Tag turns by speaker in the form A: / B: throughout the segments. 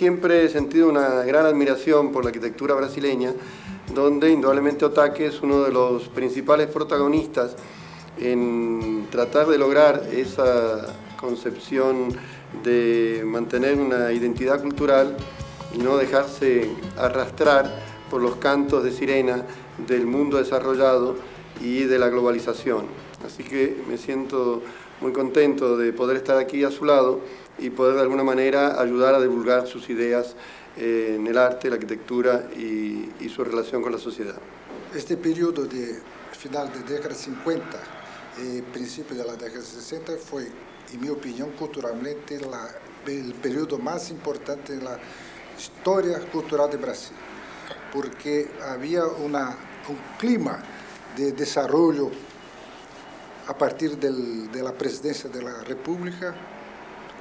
A: siempre he sentido una gran admiración por la arquitectura brasileña, donde indudablemente Otake es uno de los principales protagonistas en tratar de lograr esa concepción de mantener una identidad cultural y no dejarse arrastrar por los cantos de sirena del mundo desarrollado y de la globalización. Así que me siento muy contento de poder estar aquí a su lado y poder de alguna manera ayudar a divulgar sus ideas en el arte, la arquitectura y su relación con la sociedad.
B: Este periodo de final de década 50 y principio de la década 60 fue, en mi opinión, culturalmente el periodo más importante en la historia cultural de Brasil, porque había un clima de desarrollo a partir de la presidencia de la República,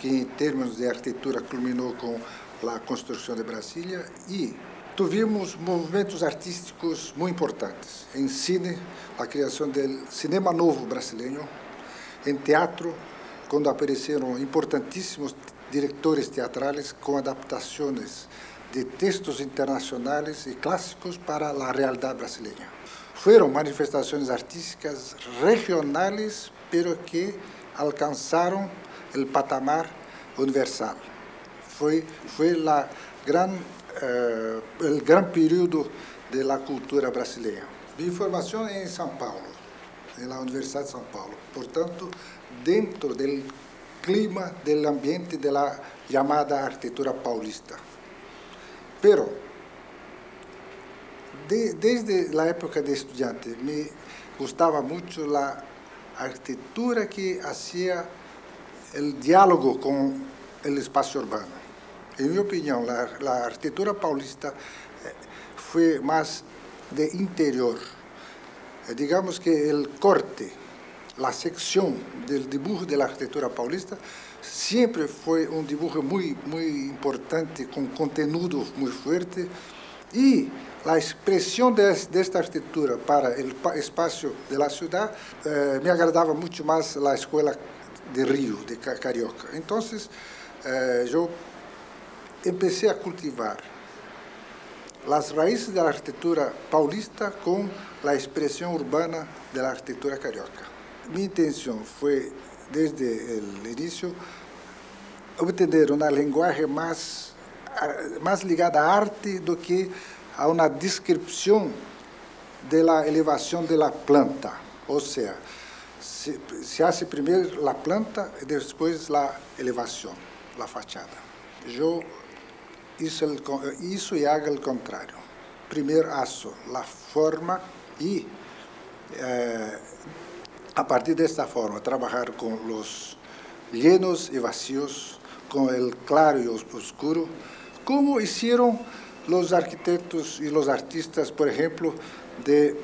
B: que en términos de arquitectura culminó con la construcción de Brasilia, y tuvimos movimentos artísticos muy importantes. En cine, la creación del cinema novo brasileño; en teatro, cuando aparecieron importantísimos directores teatrales con adaptaciones de textos internacionales y clásicos para la realidad brasileña. Fueron manifestaciones artísticas regionales, pero que alcanzaron el patamar universal. Fue el gran periodo de la cultura brasileña. Mi formación en São Paulo, en la Universidad de São Paulo. Por tanto, dentro del clima, del ambiente de la llamada arquitectura paulista. Pero desde la época de estudiante me gustaba mucho la arquitectura que hacía el diálogo con el espacio urbano. En mi opinión, la arquitectura paulista fue más de interior. Digamos que el corte, la sección del dibujo de la arquitectura paulista siempre fue un dibujo muy importante, con contenido muy fuerte, y la expresión de esta arquitectura para el espacio de la ciudad me agradaba mucho más la escuela de Río, de Carioca. Entonces, yo empecé a cultivar las raíces de la arquitectura paulista con la expresión urbana de la arquitectura carioca. Mi intención fue, desde el inicio, obtener una lenguaje más ligada a arte do que a una descripción de la elevación de la planta. O sea, se hace primero la planta y después la elevación, la fachada. Yo hizo y hago el contrario. Primero hago la forma y a partir de esta forma trabajar con los llenos y vacíos, con el claro y oscuro, como hicieron los arquitectos y los artistas, por ejemplo, de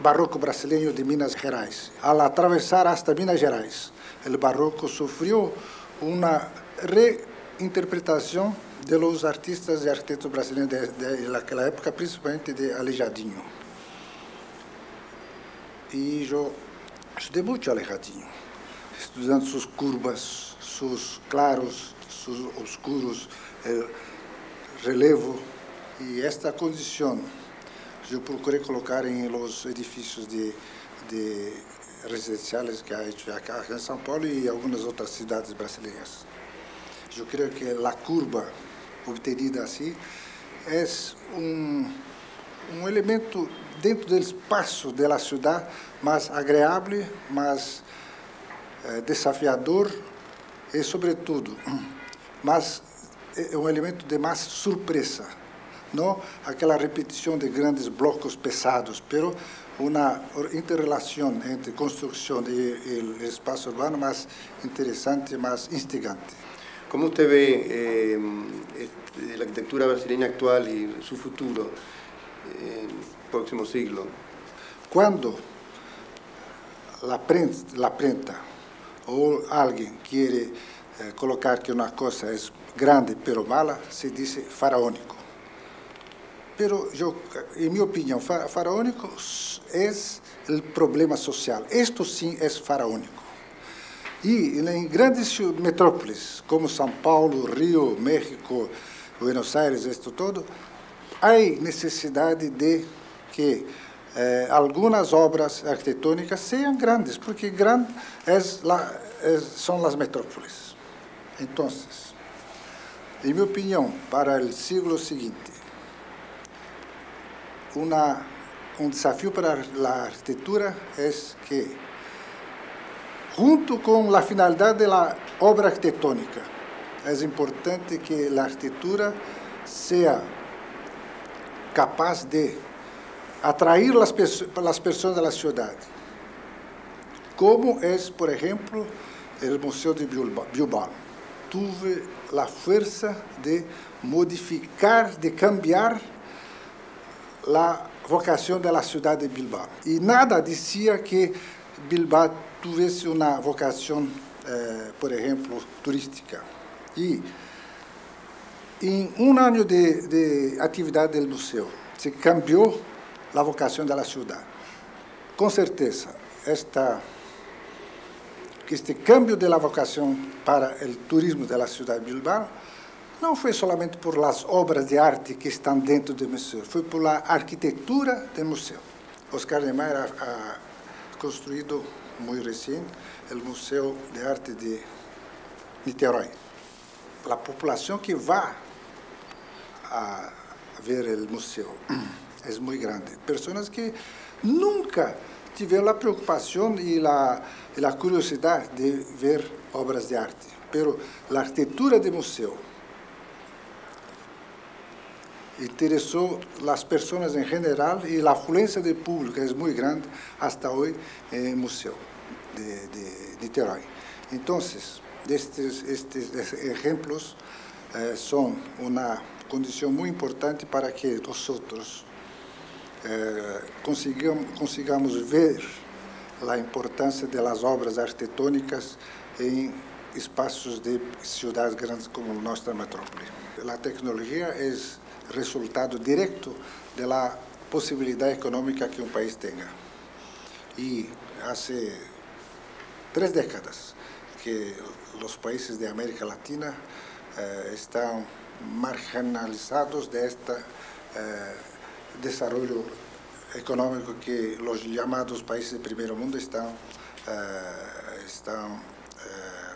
B: barroco brasileño de Minas Gerais. Al atravesar hasta Minas Gerais, el barroco sufrió una reinterpretación de los artistas y arquitectos brasileños de aquella época, principalmente de Aleijadinho. Y yo estudié mucho Aleijadinho, estudiando sus curvas, sus claros, sus oscuros, el relevo. Y esta condición yo procuré colocar en los edificios de residenciales que ha hecho acá en São Paulo y algunas otras ciudades brasileñas. Yo creo que la curva obtenida así es un elemento dentro del espacio de la ciudad más agradable, más desafiador y, sobre todo, un elemento de más sorpresa. No aquella repetición de grandes blocos pesados, pero una interrelación entre construcción y el espacio urbano más interesante, más instigante.
A: ¿Cómo usted ve la arquitectura brasileña actual y su futuro en el próximo siglo?
B: Cuando la prensa o alguien quiere colocar que una cosa es grande pero mala, se dice faraónico. Pero yo, en mi opinión, faraónico es el problema social. Esto sí es faraónico. E em grandes metrópoles, como São Paulo, Rio, México, Buenos Aires, isto todo, há necessidade de que algumas obras arquitetônicas sejam grandes, porque grande são as metrópoles. Então, em minha opinião, para o século seguinte, um desafio para a arquitetura é que, junto com a finalidade da obra arquitetônica, é importante que a arquitetura seja capaz de atrair as pessoas da cidade, como é, por exemplo, o Museu de Bilbao. Tuve a força de modificar, de cambiar a vocação da cidade de Bilbao. E nada dizia que Bilbao tivesse uma vocação, por exemplo, turística. E em um ano de atividade do museu, se cambiou a vocação da cidade. Com certeza, este cambio de la vocação para o turismo da cidade de Bilbao não foi somente por as obras de arte que estão dentro do museu, foi por a arquitetura do museu. Oscar Niemeyer ha construído muito recente o Museu de Arte de Niterói. A população que vai a ver o museu é muito grande. Pessoas que nunca tiveram a preocupação e a curiosidade de ver obras de arte. Pero a arquitetura do museu interessou as pessoas em geral e a afluência de público é muito grande até hoje no museu de Niterói. Então, estes exemplos são uma condição muito importante para que nós consigamos ver a importância das obras arquitetônicas em espaços de cidades grandes como nossa metrópole. A tecnologia é resultado direto da possibilidade econômica que um país tenha. E há 3 décadas que os países de América Latina estão marginalizados deste desenvolvimento econômico que os chamados países de primeiro mundo estão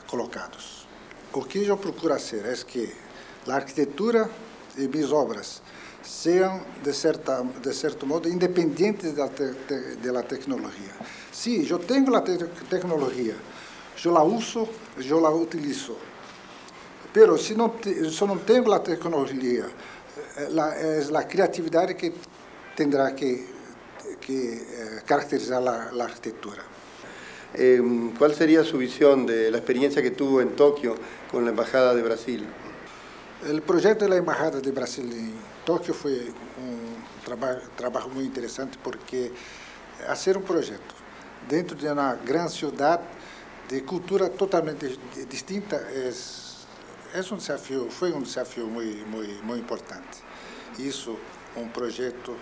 B: colocados. O que eu procuro ser é que a arquitetura e minhas obras sejam, de certo modo, independentes da tecnologia. Se eu tenho a tecnologia, eu la uso, eu la utilizo. Pero se não tenho a tecnologia, é a criatividade que terá que caracterizar a arquitetura.
A: ¿Cuál sería su visión de la experiencia que tuvo en Tokio con la Embajada de Brasil?
B: O projeto da Embajada de Brasil em Tóquio foi trabalho muito interessante porque fazer projeto dentro de uma grande cidade de cultura totalmente distinta foi um desafio muito importante. Isso projeto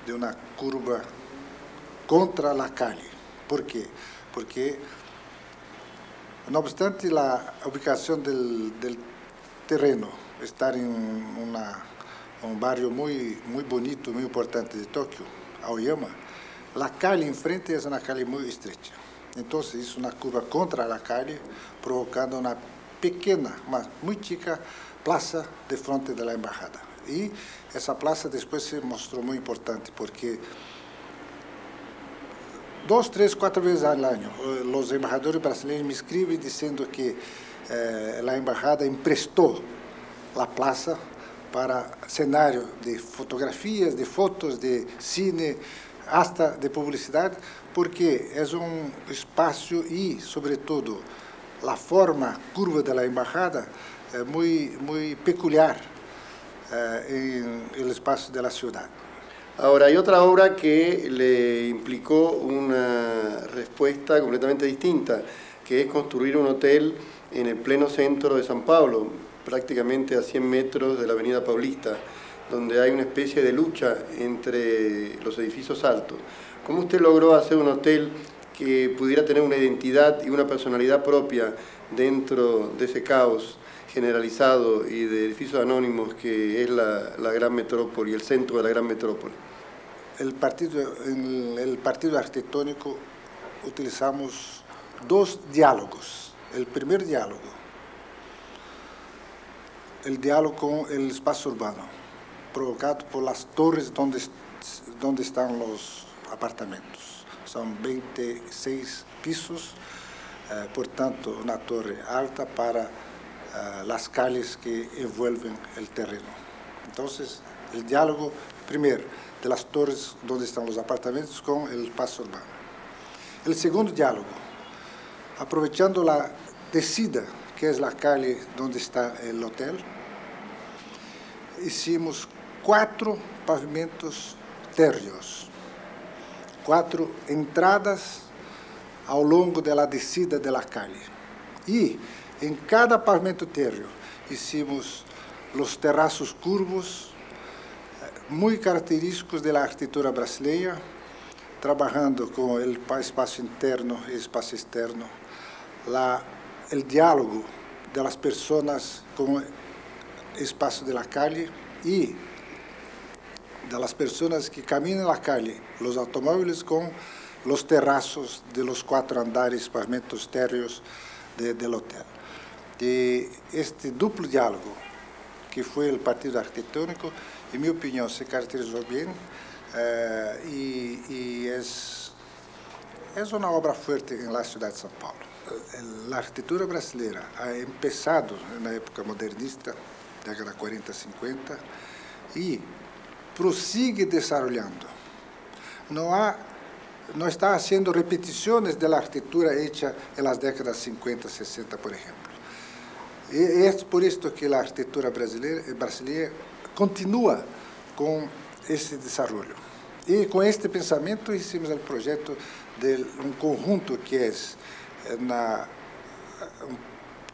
B: de uma curva contra a calle. ¿Por quê? Porque, não obstante a ubicação do terreno estar em um bairro muito bonito, muito importante de Tóquio, Aoyama, a calle em frente é uma calle muito estreita. Então, isso é uma curva contra a calle, provocando uma pequena, mas muito chica, praça de frente da embajada. E essa praça depois se mostrou muito importante, porque 2, 3, 4 vezes ao ano, os embajadores brasileiros me escrevem dizendo que a embajada emprestou a praça para cenário de fotografias, de fotos, de cine, hasta de publicidade, porque é um espaço e, sobretudo, a forma curva da embajada é muito peculiar no espaço da cidade.
A: Ahora, hay otra obra que le implicó una respuesta completamente distinta, que es construir un hotel en el pleno centro de San Pablo, prácticamente a 100 metros de la Avenida Paulista, donde hay una especie de lucha entre los edificios altos. ¿Cómo usted logró hacer un hotel que pudiera tener una identidad y una personalidad propia dentro de ese caos generalizado y de edificios anónimos que es la gran metrópoli, el centro de la gran metrópoli.
B: En el partido arquitectónico utilizamos dos diálogos. El primer diálogo, el diálogo con el espacio urbano, provocado por las torres donde están los apartamentos. Son 26 pisos, por tanto, una torre alta para las calles que envuelven el terreno. Entonces, el diálogo, primero, de las torres donde están los apartamentos con el espacio urbano. El segundo diálogo, aprovechando la descida, que es la calle donde está el hotel, hicimos 4 pavimentos térreos, 4 entradas ao longo da descida da calle. E em cada pavimento térreo hicimos os terrazos curvos, muito característicos da arquitetura brasileira, trabalhando com o espaço interno e espaço externo, o diálogo das pessoas com o espaço da calle e das pessoas que caminham na calle, os automóveis com os terrazos de los 4 andares, pavimentos térreos del hotel. De este duplo diálogo, que foi o partido arquitectónico, em minha opinião, se caracterizou bem e é uma obra forte na cidade de São Paulo. A arquitetura brasileira ha começado na época modernista, década 40, 50, e prosigue desenvolvendo. Não está haciendo repetições da arquitetura hecha nas décadas 50, 60, por exemplo. E é por isso que a arquitetura brasileira continua com esse desenvolvimento. E com este pensamento hicimos o projeto de conjunto que é um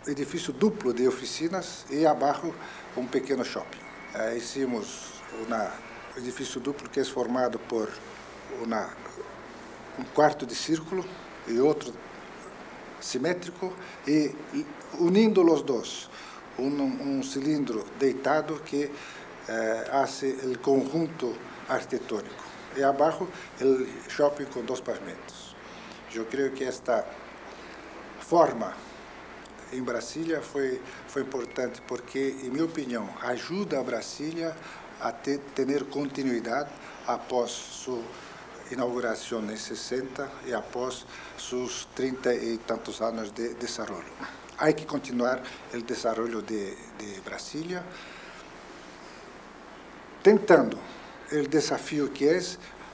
B: edifício duplo de oficinas e abaixo pequeno shopping. Hicimos um edifício duplo que é formado por quarto de círculo e outro simétrico, e unindo os dois, cilindro deitado que hace o conjunto arquitetônico. E abaixo, o shopping com 2 pavimentos. Eu creio que esta forma em Brasília foi importante porque, em minha opinião, ajuda a Brasília a ter continuidade após sua inauguração em 60 e após seus 30 e tantos anos de desenvolvimento. Há que continuar o desenvolvimento de Brasília, tentando o desafio que é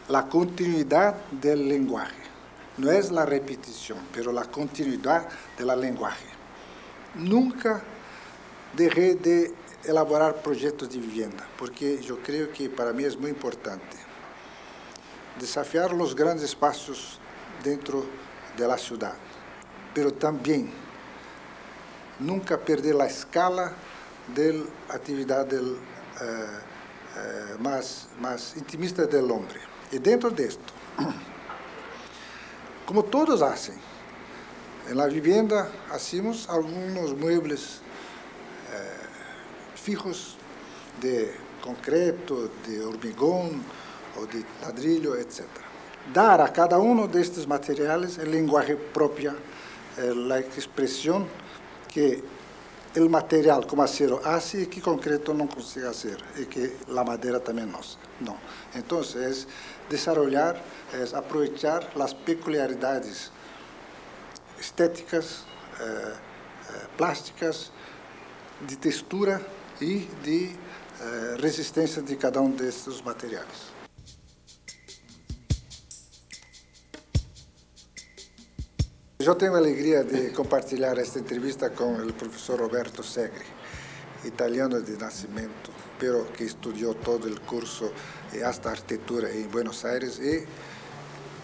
B: a continuidade do linguagem. Não é a repetição, mas a continuidade da linguagem. Nunca deixei de elaborar projetos de vivienda, porque eu creio que para mim é muito importante desafiar os grandes espaços dentro da cidade, mas também nunca perder a escala da atividade mais intimista do homem. E dentro disto, como todos fazem, na vivienda hacemos alguns muebles fijos de concreto, de hormigón ou de ladrillo, etc. Dar a cada destes materiais a linguagem própria, a expressão que o material como acero hace e que concreto não consegue fazer, e que a madeira também não. Então, é desenvolver, é aproveitar as peculiaridades estéticas, plásticas, de textura e de resistência de cada destes materiais. Eu tenho a alegria de compartilhar esta entrevista com o professor Roberto Segre, italiano de nascimento, pero que estudou todo o curso e hasta arquitetura em Buenos Aires e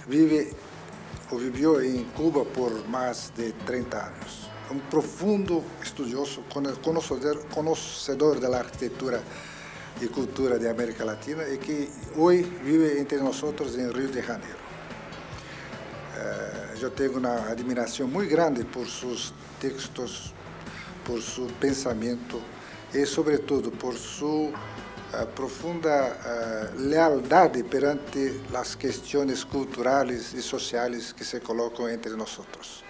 B: viveu em Cuba por mais de 30 anos. Um profundo estudioso, conhecedor da arquitetura e cultura da América Latina e que hoje vive entre nós em Rio de Janeiro. yo tengo una admiración muy grande por sus textos, por su pensamiento y sobre todo por su profunda lealtad perante las cuestiones culturales y sociales que se colocan entre nosotros.